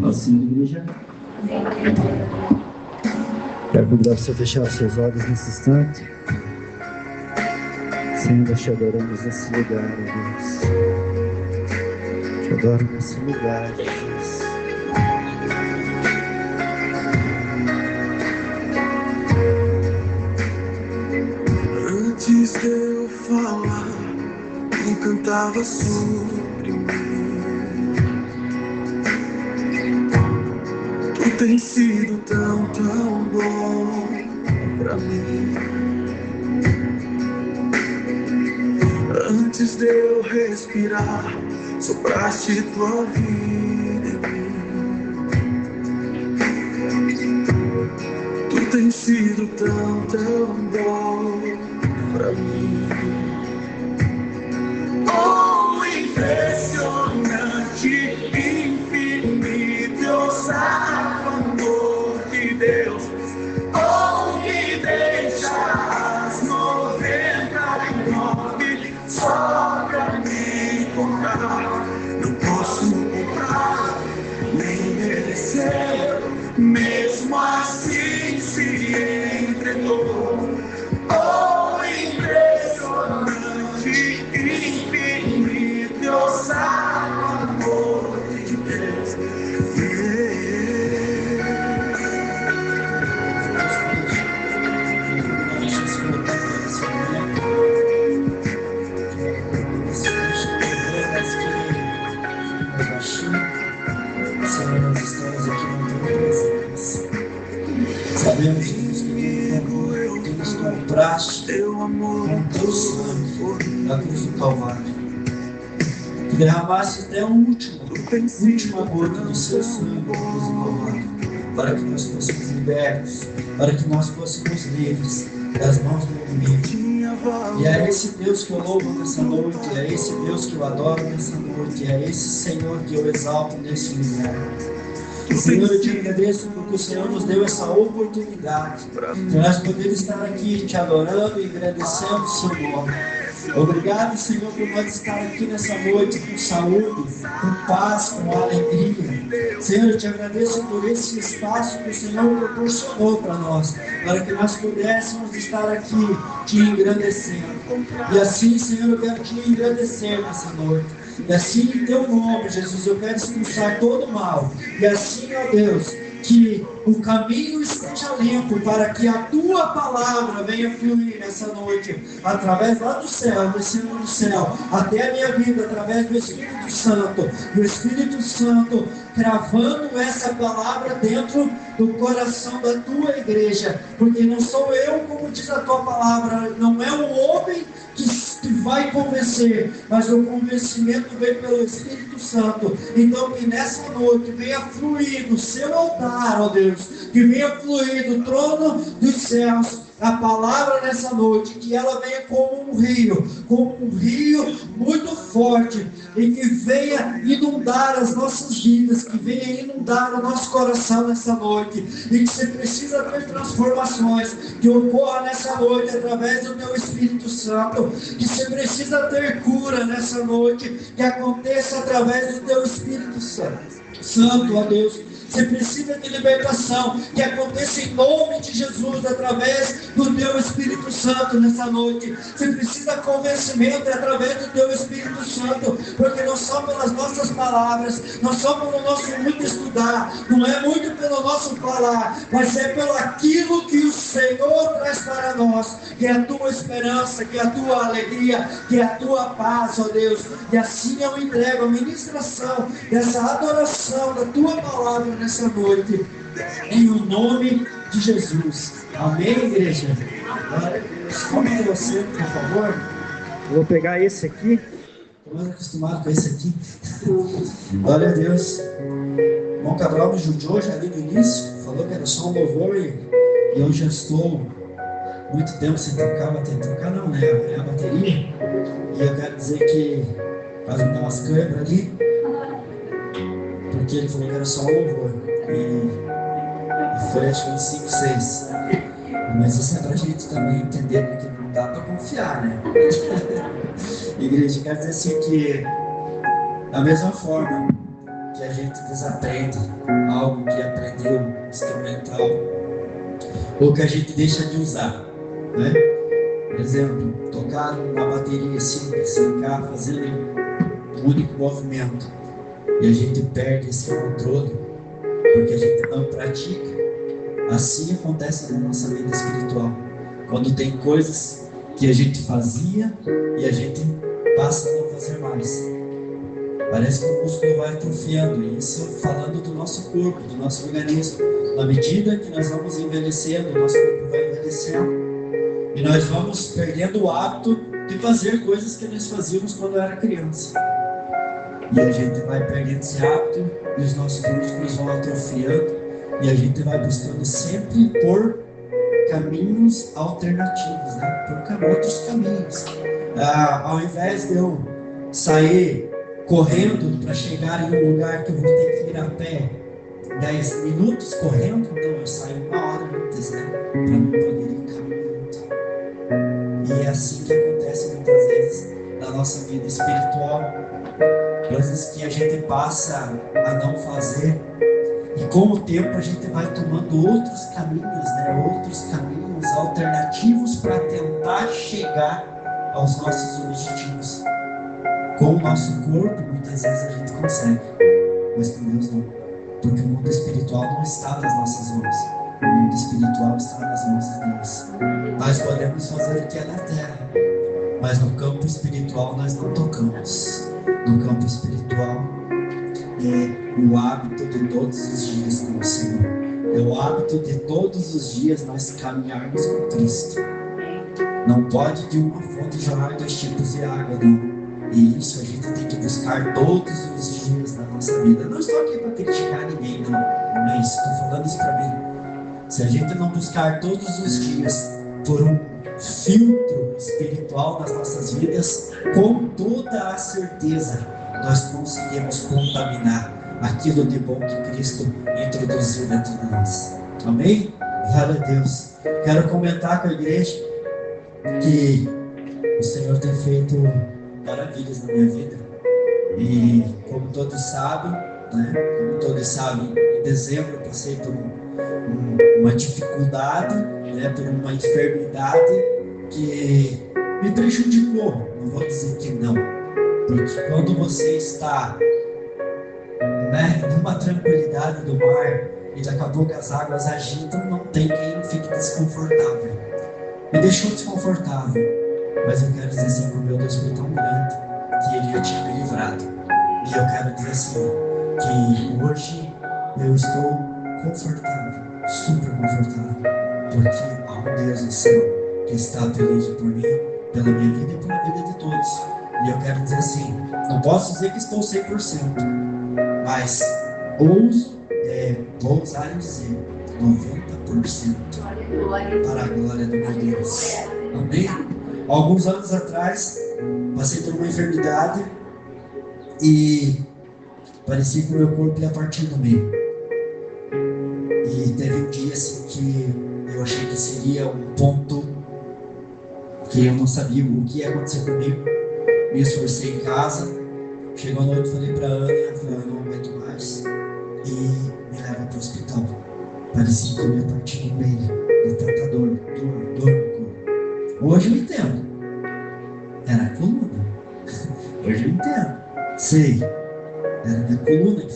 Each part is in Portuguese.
Assim, igreja. Quero convidar você a fechar os seus olhos nesse instante. Senhor, nós te adoramos nesse lugar, ó Deus. Te adoro nesse lugar, Jesus. Antes de eu falar, quem cantava sobre mim. Tu tens sido tão, tão bom pra mim. Antes de eu respirar, sopraste tua vida em mim. Tu tens sido tão, tão bom pra mim. Oh, impressionante, infinito, ousado amor de Deus. Oh, me deixa as 99 só pra me encontrar. Não posso comprar, nem merecer, mesmo assim se entregou. Oh, impressionante, infinito, ousado amor de Deus. Senhor, nós estamos aqui na tua presença. Sabemos, Jesus, que tu nos compraste com teu sangue na cruz do Calvário. Tu derramaste até a última gota do seu sangue na cruz do Calvário, para que nós fôssemos libertos, para que nós fôssemos livres das mãos do inimigo. E é esse Deus que eu louvo nessa noite, é esse Deus que eu adoro nessa noite, é esse Senhor que eu exalto nesse lugar. Senhor, eu te agradeço porque o Senhor nos deu essa oportunidade de nós podermos estar aqui te adorando e agradecendo o seu nome. Obrigado, Senhor, por nós estar aqui nessa noite com saúde, com paz, com alegria. Senhor, eu te agradeço por esse espaço que o Senhor proporcionou para nós, para que nós pudéssemos estar aqui te engrandecendo. E assim, Senhor, eu quero te engrandecer nessa noite. E assim, em teu nome, Jesus, eu quero expulsar todo o mal. E assim, ó Deus, que o caminho esteja limpo para que a tua palavra venha fluir nessa noite, através lá do céu, descendo do céu, até a minha vida, através do Espírito Santo, cravando essa palavra dentro do coração da tua igreja, porque não sou eu, como diz a tua palavra, não é o homem que vai convencer, mas o convencimento vem pelo Espírito Santo. Então que nessa noite venha fluir do seu altar, ó Deus, que venha fluir do trono dos céus a palavra nessa noite, que ela venha como um rio muito forte, e que venha inundar as nossas vidas, que venha inundar o nosso coração nessa noite, e que você precisa ter transformações que ocorram nessa noite através do teu Espírito Santo, que você precisa ter cura nessa noite, que aconteça através do teu Espírito Santo, ó Deus. Você precisa de libertação, que aconteça em nome de Jesus, através do teu Espírito Santo nessa noite. Você precisa de convencimento através do teu Espírito Santo, porque não só pelas nossas palavras, não só pelo nosso muito estudar, não é muito pelo nosso falar, mas é pelo aquilo que o Senhor traz para nós, que é a tua esperança, que é a tua alegria, que é a tua paz, ó Deus. E assim eu entrego a ministração dessa adoração da tua palavra nessa noite, em o nome de Jesus. Amém, igreja? Glória a Deus. Como é você, por favor? Eu vou pegar esse aqui. Estou mais acostumado com esse aqui. Glória a Deus. O irmão Cabral me judiou já ali no início, falou que era só um louvor, e eu já estou muito tempo sem tocar não, né? É a bateria. E eu quero dizer que faz me dar umas câimbras ali, porque ele falou que era só um louvor, e foi acho que uns 5, 6, mas isso é pra gente também entender, porque não dá pra confiar, né? Igreja, quero dizer assim que da mesma forma que a gente desaprende algo que aprendeu instrumental, ou que a gente deixa de usar, né? Por exemplo, tocar uma bateria simples, sem cá, fazendo um único movimento, e a gente perde esse controle, porque a gente não pratica. Assim acontece na nossa vida espiritual, quando tem coisas que a gente fazia e a gente passa a não fazer mais. Parece que o músculo vai atrofiando, e isso falando do nosso corpo, do nosso organismo. Na medida que nós vamos envelhecendo, o nosso corpo vai envelhecendo, e nós vamos perdendo o hábito de fazer coisas que nós fazíamos quando era criança. E a gente vai perdendo esse hábito, e os nossos músculos vão atrofiando, e a gente vai buscando sempre por caminhos alternativos, né? Por outros caminhos. Ao invés de eu sair correndo para chegar em um lugar que eu vou ter que ir a pé 10 minutos correndo, então eu saio 1 hora antes, né? Para não poder ir caminhando. E é assim que acontece muitas vezes na nossa vida espiritual. Coisas que a gente passa a não fazer, e com o tempo a gente vai tomando outros caminhos, né? Outros caminhos alternativos para tentar chegar aos nossos objetivos. Com o nosso corpo, muitas vezes a gente consegue, mas com Deus não, porque o mundo espiritual não está nas nossas mãos, o mundo espiritual está nas mãos de Deus. Nós podemos fazer o que é na terra, mas no campo espiritual nós não tocamos. No campo espiritual é o hábito de todos os dias com o Senhor, é o hábito de todos os dias nós caminharmos com Cristo. Não pode de uma fonte jorrar 2 tipos de água, não. E isso a gente tem que buscar todos os dias da nossa vida. Eu não estou aqui para criticar ninguém, não é isso, estou falando isso para mim. Se a gente não buscar todos os dias por um filtro espiritual nas nossas vidas, com toda a certeza nós conseguimos contaminar aquilo de bom que Cristo introduziu dentro de nós. Amém? Glória a Deus. Quero comentar com a igreja que o Senhor tem feito maravilhas na minha vida, e como todos sabem, né? Como todos sabem, em dezembro eu passei por uma dificuldade, né? Por uma enfermidade que me prejudicou. Não vou dizer que não, porque quando você está, né, numa tranquilidade do mar e daqui a pouco as águas agitam, não tem quem não fique desconfortável. Me deixou desconfortável, mas eu quero dizer assim, que o meu Deus foi tão grande que Ele já tinha me livrado. E eu quero dizer assim, que hoje eu estou confortável, super confortável, porque há um Deus no céu que está feliz por mim, pela minha vida e pela vida de todos. E eu quero dizer assim, não posso dizer que estou 100%, mas vou usar e dizer 90% para a glória do meu Deus. Amém? Alguns anos atrás, passei por uma enfermidade e parecia que o meu corpo ia partir no meio. E teve um dia assim que eu achei que seria um ponto que eu não sabia o que ia acontecer comigo. Me esforcei em casa, chegou a noite, falei para a Ana, ela falou, eu não aguento mais, e me leva para o hospital. Parecia que eu ia partir no meio, de tanta dor no corpo. Hoje eu entendo, era a coluna. Hoje eu entendo, sei, era a minha coluna que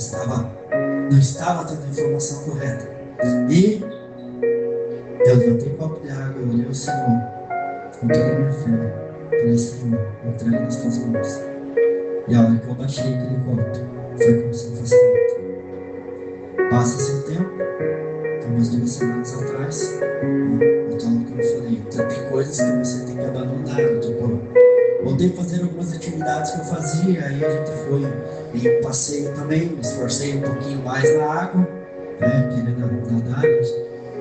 não estava tendo a informação correta. E eu levantei um copo de água, eu olhei o Senhor com toda a minha fé. Falei, Senhor, entregue nas tuas mãos. E a hora que eu baixei aquele copo, foi como se não fosse nada. Passa-se o tempo, umas 2 semanas atrás, eu estou no que eu falei, então tem coisas que você tem que abandonar no teu corpo. Voltei a fazer algumas atividades que eu fazia, aí a gente foi em passeio também, me esforcei um pouquinho mais na água, né, querendo nadar,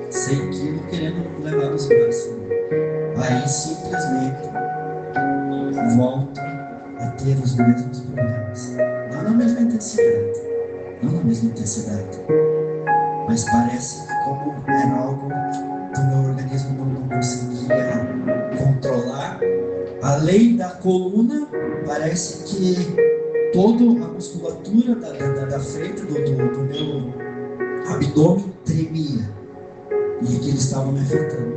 100 quilos querendo levar nos braços. Aí simplesmente volto a ter os mesmos problemas. Não na mesma intensidade, mas parece que como era algo que o meu organismo não conseguia controlar, além da coluna, parece que toda a musculatura da frente do meu abdômen tremia. E aquilo estava me afetando.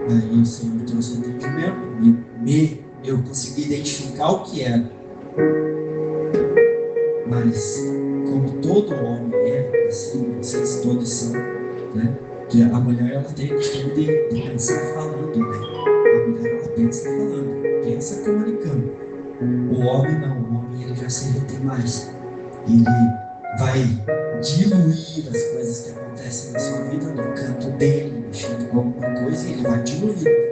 E aí o Senhor trouxe o entendimento. Eu consegui identificar o que era. Mas, como todo homem é, assim, vocês todos são, né? Que a mulher, ela tem o costume de pensar falando, né? A mulher, ela pensa falando, pensa comunicando. O homem não, o homem ele já se retém mais. Ele vai diluir as coisas que acontecem na sua vida no canto dele, mexendo com alguma coisa, e ele vai diluir.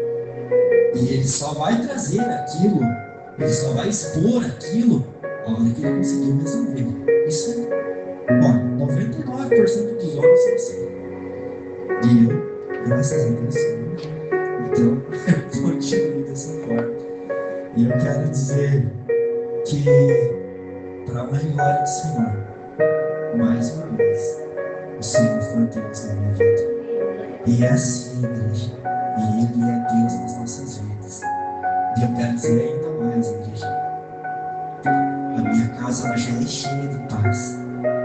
E ele só vai trazer aquilo, ele só vai expor aquilo a hora que ele conseguiu resolver. Isso é, 99% dos homens são assim. E eu, graças a Deus, então, eu continuo dessa forma. E eu quero dizer que, para a honra e glória do Senhor, mais uma vez, o Senhor foi Deus na minha vida. E é assim, igreja. E Ele é Deus nas nossas vidas. E eu quero dizer ainda mais, igreja. A minha casa, ela já é cheia de paz.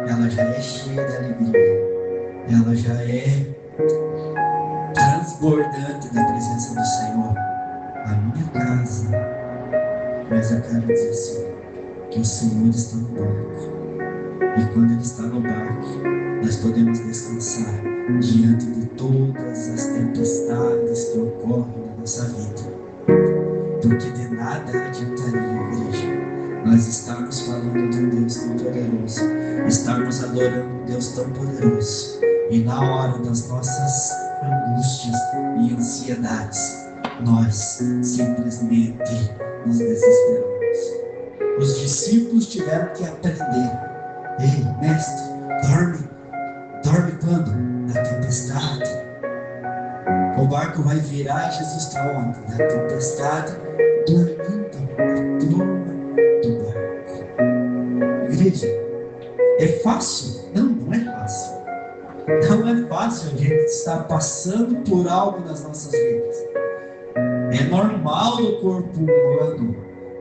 Ela já é cheia de alegria. Ela já é transbordante da presença do Senhor. A minha casa. Mas eu quero dizer assim, que o Senhor está no barco. E quando Ele está no barco, nós podemos descansar diante de todas as tempestades que ocorrem na nossa vida. Porque de nada adiantaria, igreja, nós estarmos falando de um Deus tão poderoso, estarmos adorando um Deus tão poderoso, e na hora das nossas angústias e ansiedades, nós simplesmente nos desesperamos. Os discípulos tiveram que aprender: ei, mestre, dorme quando? Na tempestade. O barco vai virar e Jesus está onde? Na tempestade, dormindo na turma do barco. Igreja, é fácil? Não é fácil. Não é fácil a gente estar passando por algo nas nossas vidas. É normal do corpo humano,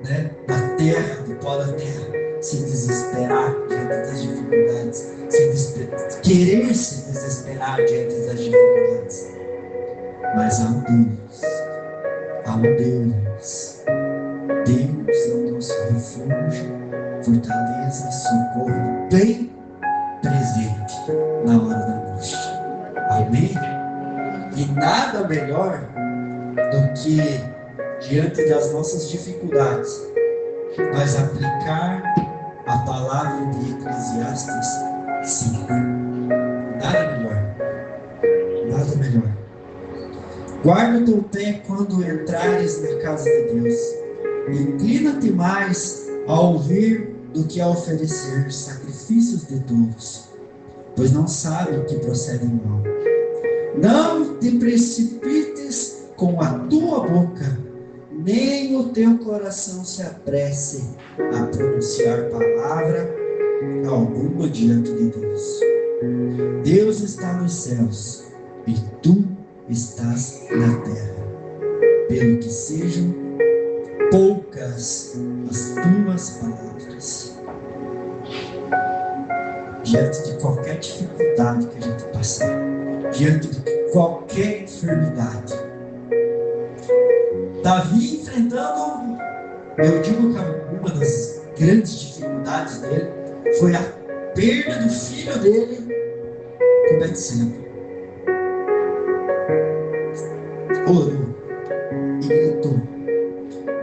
né, da terra, do pó da terra, se desesperar diante das dificuldades, querer se desesperar diante das dificuldades. Mas há um Deus. Deus é o nosso refúgio, fortaleza, socorro, bem presente na hora da angústia. Amém? E nada melhor do que, diante das nossas dificuldades, nós aplicar a palavra de Eclesiastes 5. Nada melhor. Guarda o teu pé quando entrares na casa de Deus. Inclina-te mais a ouvir do que a oferecer sacrifícios de tolos, pois não sabe o que procede em mal. Não te precipites com a tua boca, nem o teu coração se apresse a pronunciar palavra alguma diante de Deus. Deus está nos céus e tu estás na terra. Pelo que sejam poucas as tuas palavras. Diante de qualquer dificuldade que a gente passar, diante de qualquer enfermidade, Davi enfrentando, eu digo que uma das grandes dificuldades dele foi a perda do filho dele com Betseba. Orou e gritou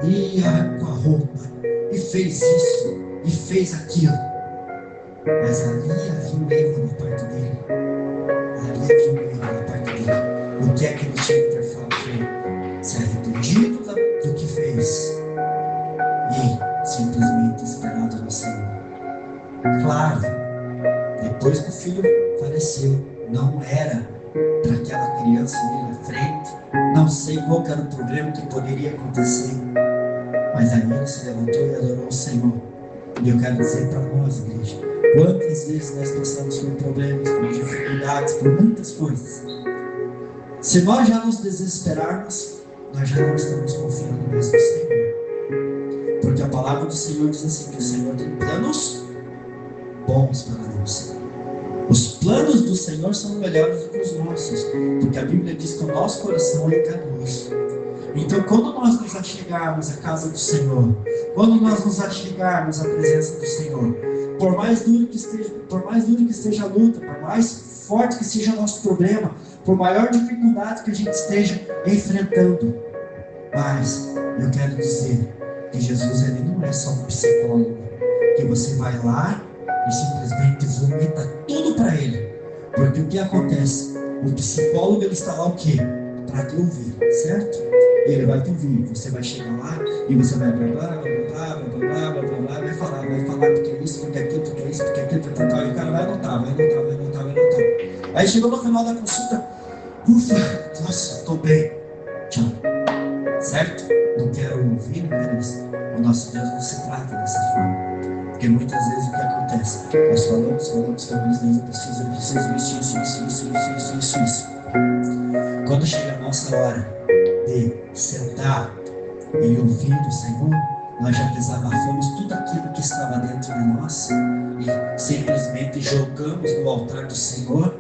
e arrancou a roupa e fez isso e fez aquilo, mas ali havia um erro na parte dele. O que é que ele tinha que ter falado? Se arrependido do que fez e simplesmente esperado no Senhor. Claro, depois que o filho faleceu, não era para aquela criança ali na frente, não sei qual era o problema que poderia acontecer, mas aí ele se levantou e adorou o Senhor. E eu quero dizer para nós, igreja, quantas vezes nós passamos por problemas, por dificuldades, por muitas coisas. Se nós já nos desesperarmos, nós já não estamos confiando mais no Senhor. Porque a palavra do Senhor diz assim, que o Senhor tem planos bons para nós. Os planos do Senhor são melhores do que os nossos, porque a Bíblia diz que o nosso coração é enganoso. Então, quando nós nos achegarmos à casa do Senhor, quando nós nos achegarmos à presença do Senhor, por mais duro que esteja a luta, por mais forte que seja o nosso problema, por maior dificuldade que a gente esteja enfrentando, mas eu quero dizer que Jesus, ele não é só um psicólogo, que você vai lá e simplesmente vomita tudo para ele. Porque o que acontece? O psicólogo, ele está lá o quê? Para te ouvir, certo? Ele vai te ouvir, você vai chegar lá e você vai blá, vai falar porque é isso, porque é aquilo, porque é isso, porque é aquilo, porque é tal, e o cara vai anotar. Aí chegou no final da consulta, ufa, nossa, estou bem, tchau, certo? Não quero ouvir, não quero isso. O nosso Deus não se trata dessa forma, porque muitas vezes o que acontece? Nós falamos, eu preciso isso. Quando chega a nossa hora de sentar e ouvir o Senhor, nós já desabafamos tudo aquilo que estava dentro de nós e simplesmente jogamos no altar do Senhor,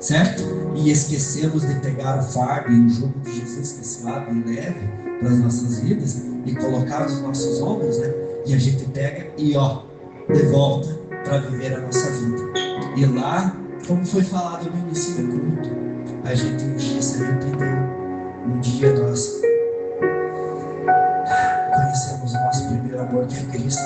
certo? E esquecemos de pegar o fardo e o jugo de Jesus, que é suave e leve para as nossas vidas, e colocar nos nossos ombros, né? E a gente pega e de volta para viver a nossa vida. E lá, como foi falado no início do culto, a gente um dia se arrependeu. Um dia nós conhecemos o nosso primeiro amor, que é Cristo.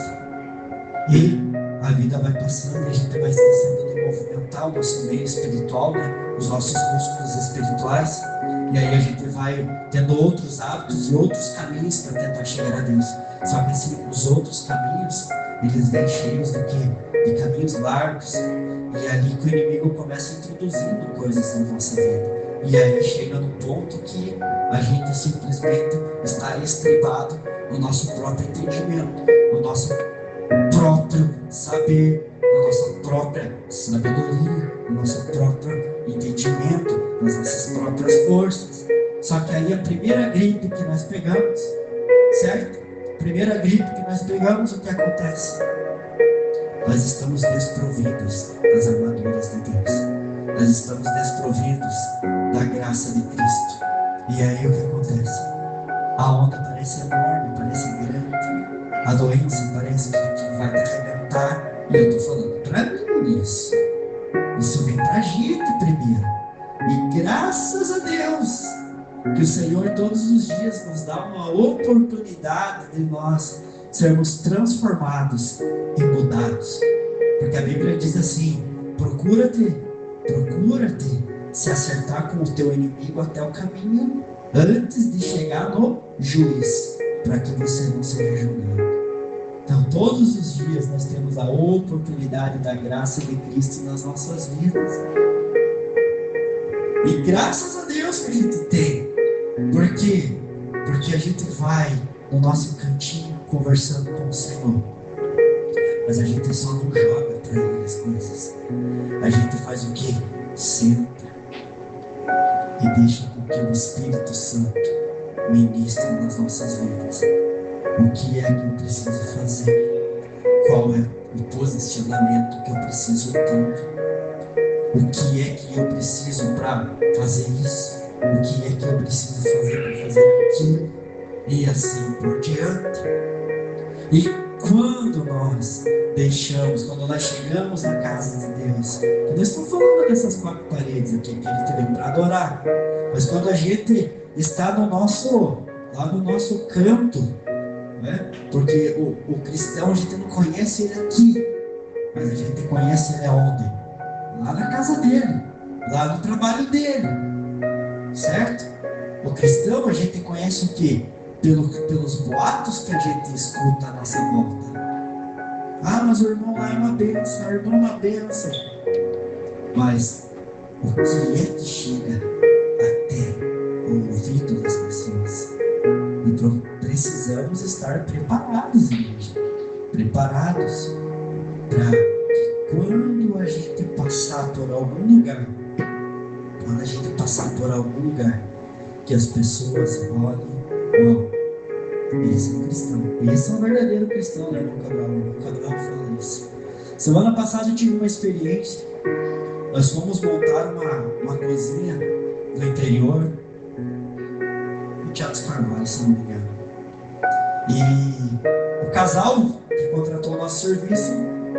E a vida vai passando e a gente vai esquecendo de movimentar o nosso meio espiritual, né? Os nossos músculos espirituais. E aí a gente vai tendo outros hábitos e outros caminhos para tentar chegar a Deus. Só que assim, os outros caminhos, eles vêm cheios de caminhos largos. E é ali que o inimigo começa introduzindo coisas na nossa vida. E aí chega no ponto que a gente simplesmente está estribado no nosso próprio entendimento, no nosso próprio saber, na nossa própria sabedoria, no nosso próprio entendimento, nas nossas próprias forças. Só que aí a primeira gripe que nós pegamos, certo? Primeira gripe que nós pegamos, o que acontece? Nós estamos desprovidos das armaduras de Deus. Nós estamos desprovidos da graça de Cristo. E aí o que acontece? A onda parece enorme, parece grande. A doença parece que vai te arrebentar. E eu estou falando para mim isso. Isso vem para a gente primeiro. E graças a Deus que o Senhor todos os dias nos dá uma oportunidade de nós sermos transformados e mudados. Porque a Bíblia diz assim: procura-te se acertar com o teu inimigo até o caminho antes de chegar no juiz, para que você não seja julgado. Então todos os dias nós temos a oportunidade da graça de Cristo nas nossas vidas. E graças a Deus que a gente tem. Por quê? Porque a gente vai no nosso cantinho conversando com o Senhor. Mas a gente só não joga para Ele as coisas. A gente faz o quê? Senta e deixa com que o Espírito Santo ministre nas nossas vidas. O que é que eu preciso fazer? Qual é o posicionamento que eu preciso ter? O que é que eu preciso para fazer isso? O que é que eu preciso fazer para fazer aquilo? E assim por diante. E quando nós chegamos na casa de Deus, eu não estou falando dessas 4 paredes aqui que a gente vem para adorar, mas quando a gente está lá no nosso canto, né? Porque o cristão, a gente não conhece ele aqui, mas a gente conhece ele aonde? Lá na casa dele, lá no trabalho dele, certo? O cristão, a gente conhece o quê? Pelos boatos que a gente escuta à nossa volta. Ah, mas o irmão lá é uma bênção, o irmão é uma bênção. Mas o que é que chega até o ouvido das pessoas? E precisamos estar preparados, igreja. Preparados para que quando a gente passar por algum lugar, que as pessoas olhem, Esse é um cristão. Esse é um verdadeiro cristão, né? O Cabral fala isso. Semana passada eu tive uma experiência. Nós fomos montar uma cozinha no interior, no Teatro Carvalho, se não me engano. E o casal que contratou o nosso serviço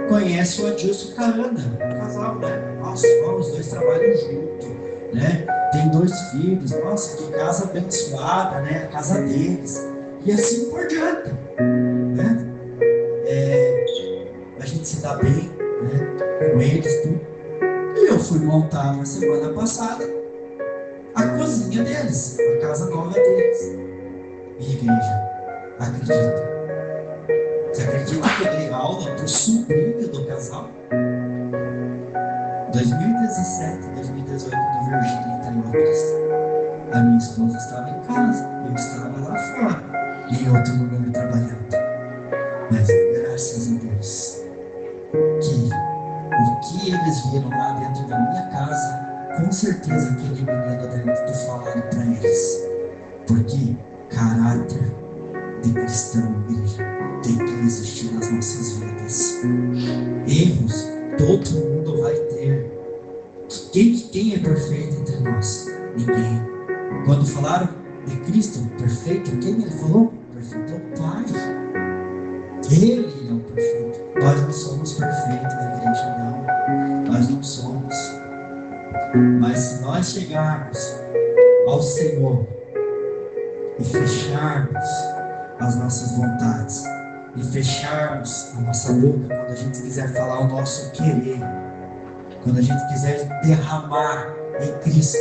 conhece o Adilson Carana. O casal, né? Nossa, os dois trabalham juntos, né? Tem 2 filhos. Nossa, que casa abençoada, né? A casa deles. E assim por diante, né? A gente se dá bem, né? Com eles, tudo. E eu fui montar na semana passada a cozinha deles, a casa nova deles. Minha igreja, acredita? Você acredita que eu dei aula para o sobrinho do casal? 2017, 2018, no Virgínia, em Tailândia. A minha esposa estava em casa, eu estava lá fora, em outro lugar trabalhando. Mas graças a Deus, que o que eles viram lá dentro da minha casa, com certeza aquele menino deve ter falado para eles. Porque caráter de cristão, igreja, tem que existir nas nossas vidas. Erros, todo mundo vai ter. Quem é perfeito entre nós? Ninguém. Quando falaram de Cristo perfeito, quem ele falou? Perfeito é o Pai. Ele é o perfeito. Nós não somos perfeitos na igreja, não. Nós não somos. Mas se nós chegarmos ao Senhor e fecharmos as nossas vontades, e fecharmos a nossa boca quando a gente quiser falar o nosso querer, quando a gente quiser derramar em Cristo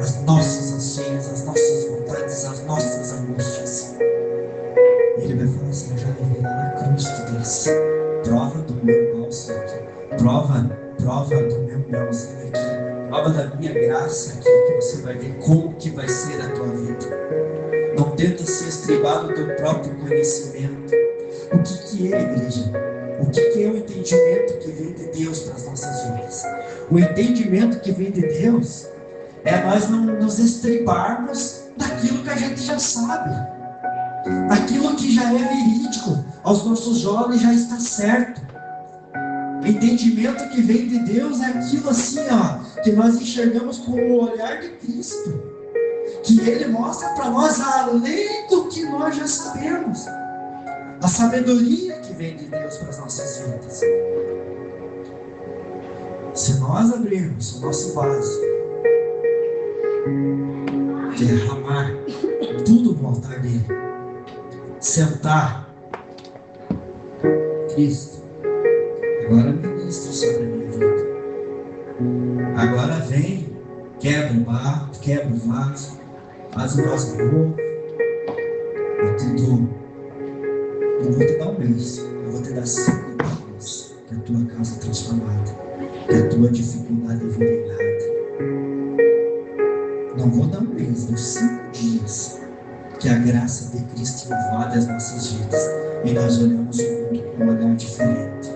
as nossas anseios, as nossas vontades, as nossas angústias, Ele vai falar assim: eu já levei lá na cruz tudo isso. Prova do meu bálsamo aqui, prova do meu melzinho aqui, prova da minha graça aqui, que você vai ver como que vai ser a tua vida. Não tenta se estribar do teu próprio conhecimento. O que é, igreja? O que é o entendimento que vem de Deus para as nossas vidas? O entendimento que vem de Deus é nós não nos estribarmos daquilo que a gente já sabe, aquilo que já é verídico, aos nossos olhos já está certo. O entendimento que vem de Deus é aquilo assim, ó, que nós enxergamos com o olhar de Cristo, que Ele mostra para nós além do que nós já sabemos, a sabedoria que vem de Deus para as nossas vidas. Se nós abrirmos o nosso vaso, derramar tudo no altar dele, sentar, Cristo, agora ministra sobre a minha vida. Agora vem, quebra o barro, quebra o vaso, faz o vaso novo. Eu te dou, não vou te dar um mês, eu vou te dar 5 dias, que a tua casa é transformada, que a tua dificuldade vira em nada. Não vou dar um mês, dou 5 dias, que a graça de Cristo invade as nossas vidas e nós olhamos o mundo com um olhar diferente.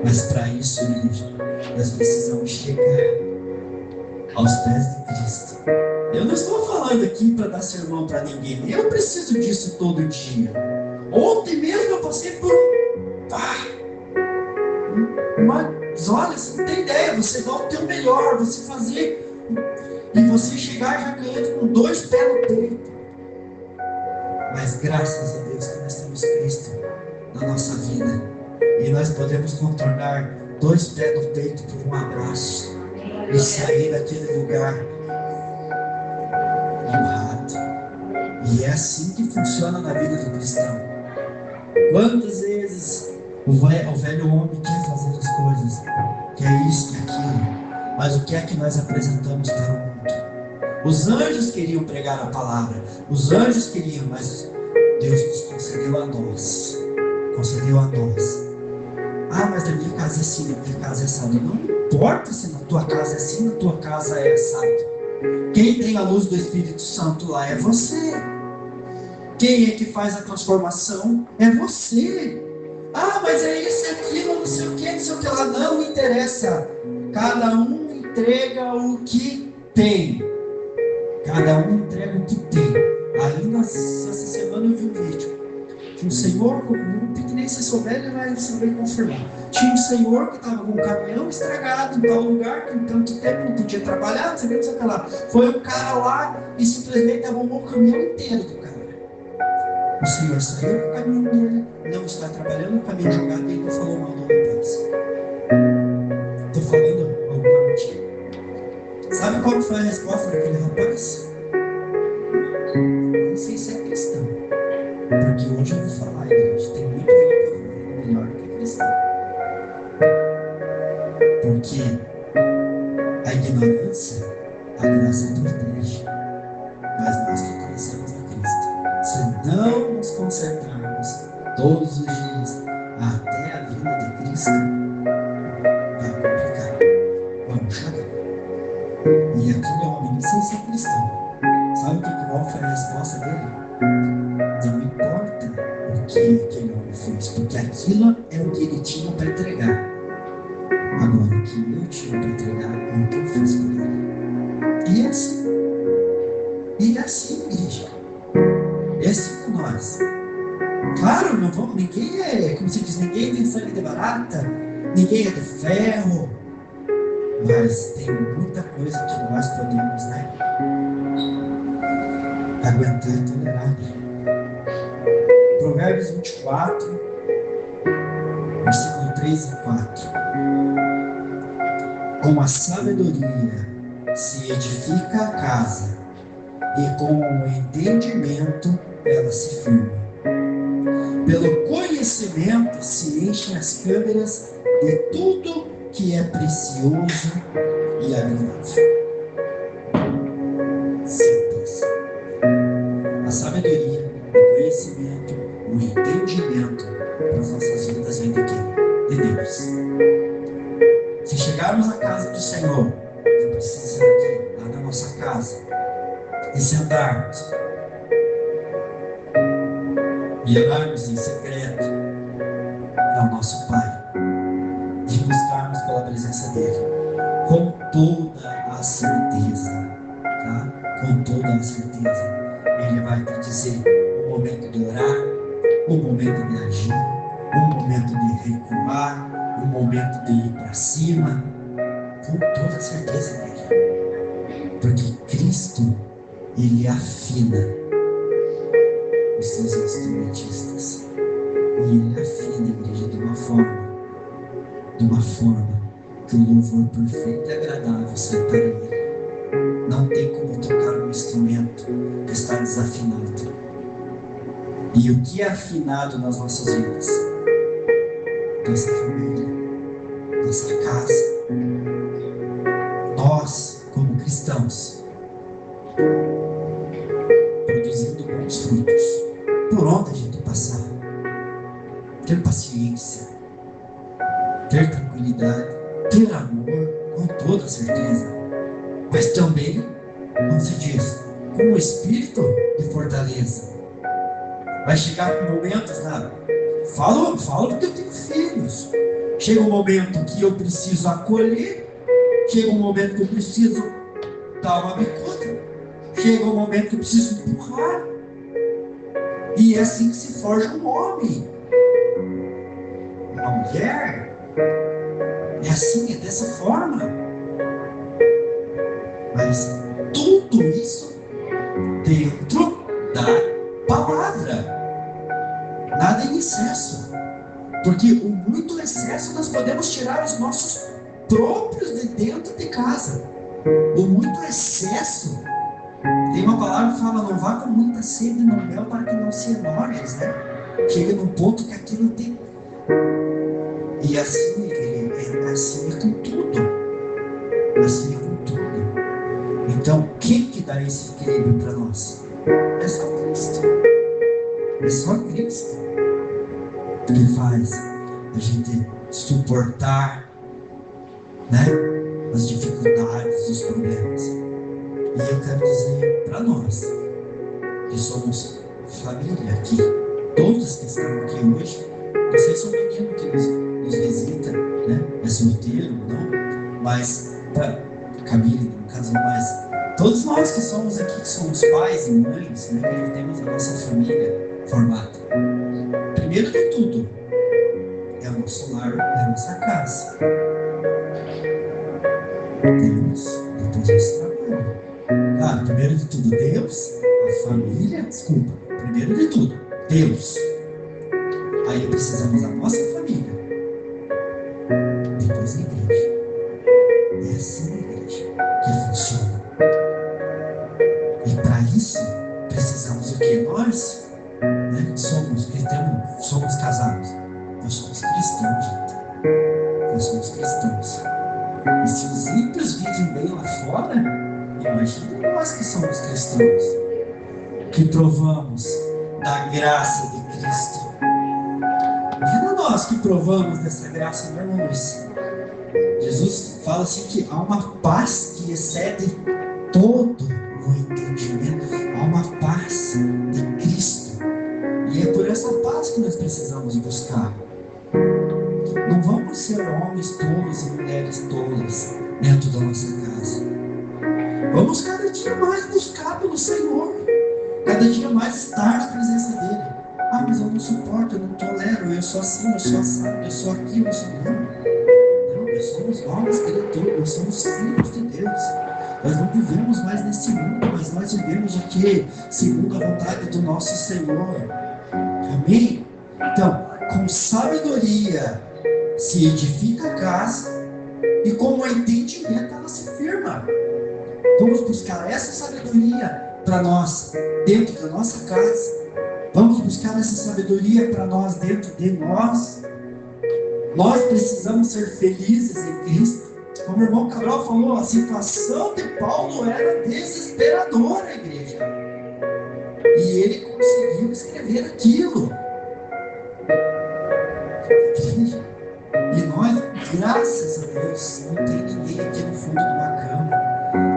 Mas para isso, igreja, nós precisamos chegar aos pés de Cristo. Eu não estou falando aqui para dar sermão para ninguém. Eu preciso disso todo dia. Ontem mesmo eu passei por mas olha, você não tem ideia. Você dá o teu melhor, você fazer e você chegar já ganhando com 2 pés no peito. Mas graças a Deus que nós temos Cristo na nossa vida e nós podemos contornar 2 pés no peito por um abraço e sair daquele lugar honrado. E é assim que funciona na vida do cristão. Quantas vezes o velho homem quer fazer as coisas, quer isso, quer aquilo, mas o que é que nós apresentamos para o mundo? Os anjos queriam pregar a palavra, os anjos queriam, mas Deus nos concedeu a nós. Ah, mas na minha casa é assim, na minha casa é assado. Não importa se na tua casa é assim, na tua casa é assado. Quem tem a luz do Espírito Santo lá é você. Quem é que faz a transformação é você. Ah, mas é isso, é aquilo, não sei o que lá. Não interessa. Cada um entrega o que tem. Cada um entrega o que tem. Ainda essa semana eu vi um vídeo de um senhor, um piquenique, se souber, ele vai saber confirmar. Tinha um senhor que estava com um caminhão estragado em tal lugar, que em tanto tempo não podia trabalhar, não sei o que lá. Foi um cara lá e simplesmente arrumou o caminhão inteiro do cara. O senhor saiu com o caminhão dele, não está trabalhando, o caminhão jogado e não falou mal do rapaz. Estou falando alguma mentira. Sabe qual foi a resposta daquele rapaz? Não sei se é cristão. Porque hoje eu vou falar, gente, tem muito melhor que cristão. Porque a ignorância, a graça protege. Mas nós que conhecemos a Cristo, se não nos consertarmos todos os dias até a vinda de Cristo, vai complicar. Vamos chorar. E aquele homem, não sei se é cristão, sabe qual foi a resposta dele? Não importa o que aquele homem fez, porque aquilo é o que ele tinha para entregar. Agora, o que eu tinha para entregar é o que eu fiz por ele. E é assim. E é assim, igreja. É assim com nós. Claro, não vamos, ninguém é, como se diz, ninguém tem sangue de barata, ninguém é de ferro. Mas tem muita coisa que nós podemos, né, aguentar e tolerar. Provérbios 24, versículo 3 e 4. Com a sabedoria se edifica a casa, e com o entendimento ela se firma. Pelo conhecimento se enchem as câmeras de tudo que é precioso e agradável. Simples. A sabedoria, o conhecimento, o entendimento para as nossas vidas vem daqui, de Deus. Se chegarmos à casa do Senhor, eu preciso ser aqui, lá na nossa casa, e sentarmos e orarmos em secreto ao nosso Pai, e buscarmos pela presença dele com toda a certeza, tá? Com toda a certeza, ele vai te dizer o momento de orar, o momento de agir, o momento de recuar, o momento de ir para cima, com toda a certeza dele, porque Cristo, ele afina os seus instrumentistas, e ele afina a igreja de uma forma que o louvor perfeito e agradável sai para ele. Não tem como tocar um instrumento que está desafinado. E o que é afinado nas nossas vidas? Nossa família, nossa casa, nós como cristãos, produzindo bons frutos por onde a gente passar, ter paciência, ter tranquilidade, ter amor, com toda certeza, mas também, como se diz, com o espírito de fortaleza. Vai chegar momentos, né? Falo porque eu tenho filhos. Chega um momento que eu preciso acolher, chega um momento que eu preciso dar uma bicuda, chega um momento que eu preciso empurrar. E é assim que se forja um homem, uma mulher. É assim, é dessa forma. Mas tudo isso dentro da palavra. Nada em excesso. Porque o muito excesso nós podemos tirar os nossos próprios de dentro de casa. O muito excesso. Tem uma palavra que fala: não vá com muita sede no mel para que não se enojes, né? Chega num ponto que aquilo tem. E assim é com tudo. Assim é com tudo. Então, quem que dá esse equilíbrio para nós? É só Cristo. É só Cristo que faz a gente suportar, né, as dificuldades, os problemas. E eu quero dizer para nós, que somos família aqui, todos que estão aqui hoje, não sei se é um menino que nos visita, né, é solteiro ou não, mas, Camille, no caso, mas Todos nós que somos aqui, que somos pais e mães, né, que já temos a nossa família formada. Primeiro de tudo, é o nosso lar, é a nossa casa. Deus, depois nosso trabalho. Claro, primeiro de tudo, Deus, a família, desculpa. Primeiro de tudo, Deus. Aí precisamos da nossa família. Depois a igreja. Essa é a igreja que funciona. E para isso, precisamos o quê? Nós, né, somos cristãos, somos casados. Nós somos cristãos, gente. Nós somos cristãos. E se os ímpios vivem bem lá fora, imagina nós que somos cristãos, que provamos da graça de Cristo. Imagina nós que provamos dessa graça, meu irmão Luiz. Jesus fala assim que há uma paz que excede todo o entendimento. Há uma paz de Cristo. E é por essa paz que nós precisamos buscar. Não vamos ser homens tolos e mulheres tolas dentro da nossa casa. Vamos cada dia mais buscar pelo Senhor. Cada dia mais estar na presença dEle. Ah, mas eu não suporto, eu não tolero, eu sou assim, eu sou assado, eu sou aquilo, eu sou... Não, nós somos novas criaturas, nós somos filhos de Deus. Nós não vivemos mais nesse mundo, mas nós vivemos aqui segundo a vontade do nosso Senhor. Amém? Então, com sabedoria se edifica a casa e com o entendimento ela se firma. Vamos buscar essa sabedoria para nós, dentro da nossa casa. Vamos buscar essa sabedoria para nós, dentro de nós. Nós precisamos ser felizes em Cristo. Como o irmão Cabral falou, a situação de Paulo era desesperadora, igreja. E ele conseguiu escrever aquilo. E nós, graças a Deus, não tem ninguém aqui no fundo de uma cama.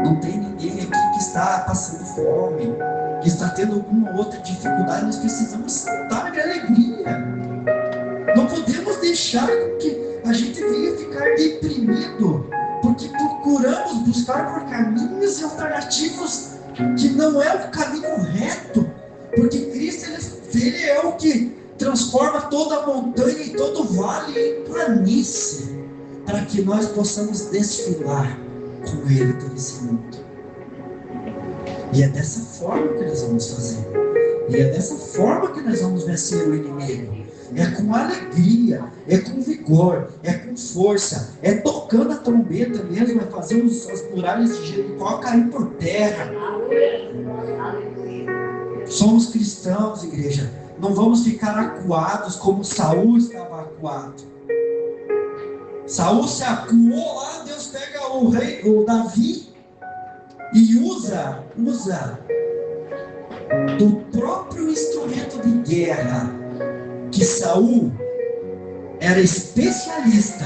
Não tem ninguém aqui que está passando fome, que está tendo alguma outra dificuldade. Nós precisamos saltar de alegria. Não podemos deixar que a gente venha ficar deprimido, porque procuramos buscar por caminhos alternativos que não é o caminho reto. Porque Cristo, ele é o que transforma toda a montanha e todo vale em planície, para que nós possamos desfilar com Ele por esse mundo. E é dessa forma que nós vamos fazer. E é dessa forma que nós vamos vencer o inimigo. É com alegria, é com vigor, é com força, é tocando a trombeta mesmo, é fazer as muralhas de Jericó cair por terra. Somos cristãos, igreja. Não vamos ficar acuados como Saul estava acuado. Saul se acuou lá, Deus pega o Davi e usa do próprio instrumento de guerra que Saul era especialista.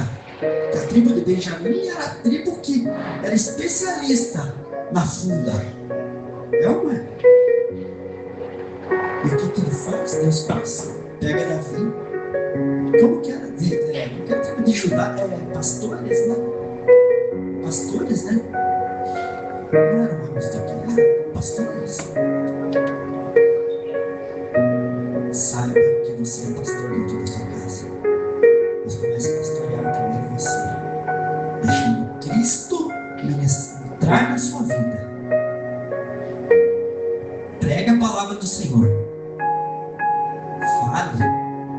A tribo de Benjamim era a tribo que era especialista na funda. É ou não é? E o que ele faz? Deus faz. Pega Davi. Como que era? Porque a tribo de Judá pastores, né? Pastores, né? Não eram homens daqui, eram pastores. Saiba que você é pastor dentro da sua casa. Mas comece a pastorear primeiro você, deixando Cristo ministrar na sua vida. Prega a palavra do Senhor. Fale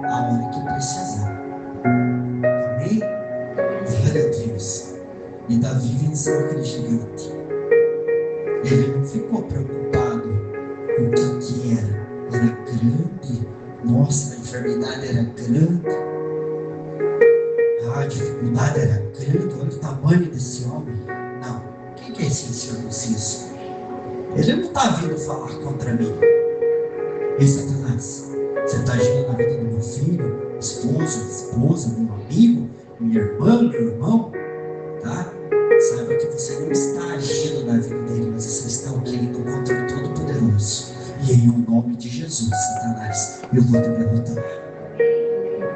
a hora que precisar. Amém? Glória a Deus. E Davi venceu aquele gigante. Ele não ficou preocupado com o que era. Era grande. Nossa, a enfermidade era grande. A dificuldade era grande. Olha o tamanho desse homem. Não. Quem que é esse incircunciso? Ele não está vindo falar contra mim. Ei, Satanás, você está agindo na vida do meu filho, esposa, meu amigo, minha irmã, meu irmão, tá? Saiba que você não está agindo na vida dele, mas você está querendo o controle todo-poderoso. E em nome de Jesus, Satanás, eu vou te derrotar.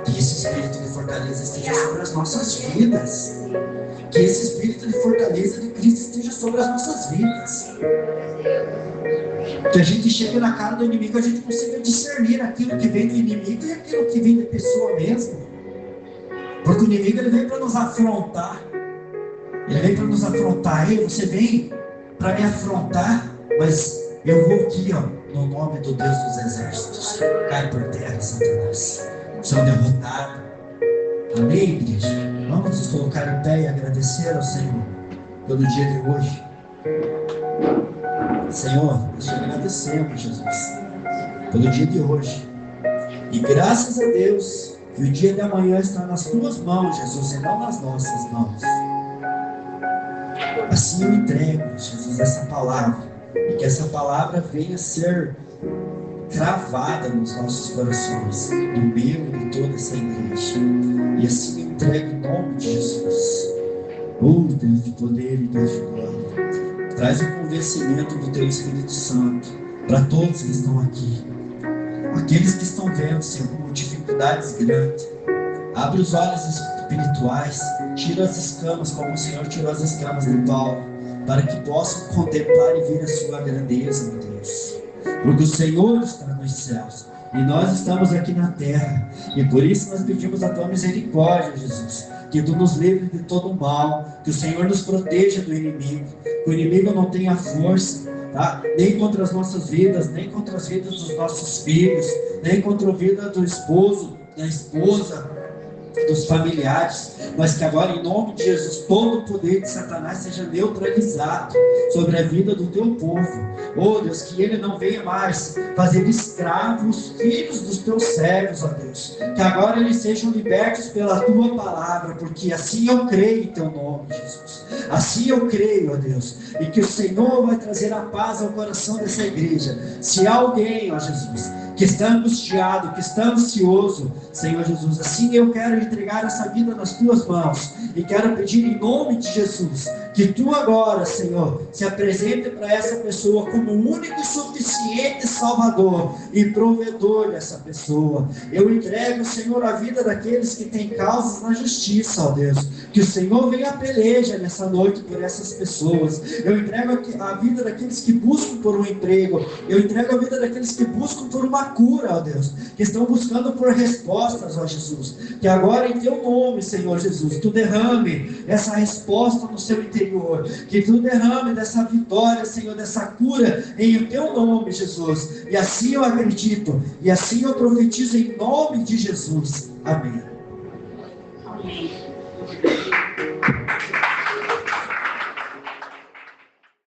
Que esse espírito de fortaleza esteja sobre as nossas vidas. Que esse espírito de fortaleza de Cristo esteja sobre as nossas vidas. Que a gente chegue na cara do inimigo, a gente consiga discernir aquilo que vem do inimigo e aquilo que vem da pessoa mesmo. Porque o inimigo, ele vem para nos afrontar. Ele vem para nos afrontar. Ei, você vem para me afrontar, mas eu vou aqui, ó, no nome do Deus dos exércitos. Cai por terra, Satanás. Seu derrotado. Amém, igreja? Vamos nos colocar em pé e agradecer ao Senhor pelo dia de hoje. Senhor, nós te agradecemos, Jesus, pelo dia de hoje. E graças a Deus que o dia de amanhã está nas tuas mãos, Jesus, e não nas nossas mãos. Assim eu entrego, Jesus, essa palavra, e que essa palavra venha ser cravada nos nossos corações, no meu e de toda essa igreja. E assim eu entrego em nome de Jesus. Oh, Deus de poder e Deus de glória, traz o convencimento do Teu Espírito Santo para todos que estão aqui. Aqueles que estão vendo, Senhor, com dificuldades grandes, abre os olhos espirituais, tira as escamas, como o Senhor tirou as escamas de Paulo, para que possam contemplar e ver a sua grandeza, meu Deus. Porque o Senhor está nos céus e nós estamos aqui na terra, e por isso nós pedimos a tua misericórdia, Jesus, que tu nos livre de todo o mal, que o Senhor nos proteja do inimigo, que o inimigo não tenha força, tá? Nem contra as nossas vidas, nem contra as vidas dos nossos filhos, nem contra a vida do esposo, da esposa, dos familiares, mas que agora, em nome de Jesus, todo o poder de Satanás seja neutralizado sobre a vida do teu povo. Oh Deus, que ele não venha mais fazer escravos filhos dos teus servos, ó Deus, que agora eles sejam libertos pela tua palavra, porque assim eu creio em teu nome, Jesus. Assim eu creio, ó Deus, e que o Senhor vai trazer a paz ao coração dessa igreja. Se há alguém, ó Jesus, que está angustiado, que está ansioso, Senhor Jesus, assim eu quero entregar essa vida nas tuas mãos, e quero pedir em nome de Jesus, que tu agora, Senhor, se apresente para essa pessoa como o único e suficiente Salvador e provedor dessa pessoa. Eu entrego, Senhor, a vida daqueles que têm causas na justiça, ó Deus, que o Senhor venha a peleja nessa noite por essas pessoas. Eu entrego a vida daqueles que buscam por um emprego, eu entrego a vida daqueles que buscam por uma cura, ó Deus, que estão buscando por respostas, ó Jesus, que agora em teu nome, Senhor Jesus, tu derrame essa resposta no seu interior, que tu derrame dessa vitória, Senhor, dessa cura em teu nome, Jesus, e assim eu acredito, e assim eu profetizo em nome de Jesus, amém. Amém.